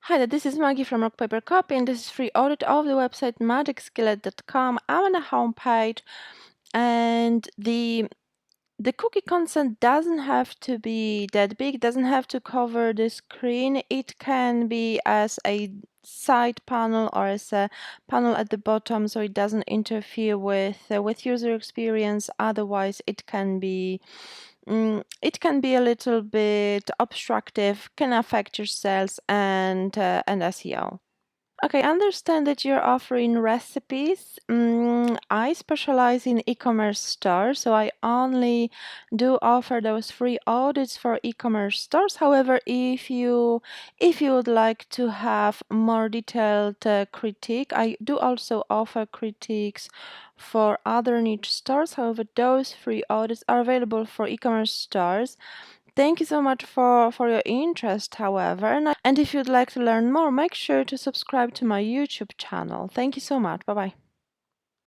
Hi there, this is Maggie from Rock Paper Copy, and this is free audit of the website magicskillet.com. I'm on a homepage, and the cookie consent doesn't have to be that big, doesn't have to cover the screen. It can be as a side panel or as a panel at the bottom, so it doesn't interfere with user experience. Otherwise, it can be a little bit obstructive, can affect your sales and SEO. Okay, I understand that you're offering recipes. I specialize in e-commerce stores, so I only do offer those free audits for e-commerce stores. However, if you would like to have more detailed critique, I do also offer critiques for other niche stores. However, those free audits are available for e-commerce stores. Thank you so much for your interest, however. And if you'd like to learn more, make sure to subscribe to my YouTube channel. Thank you so much. Bye bye.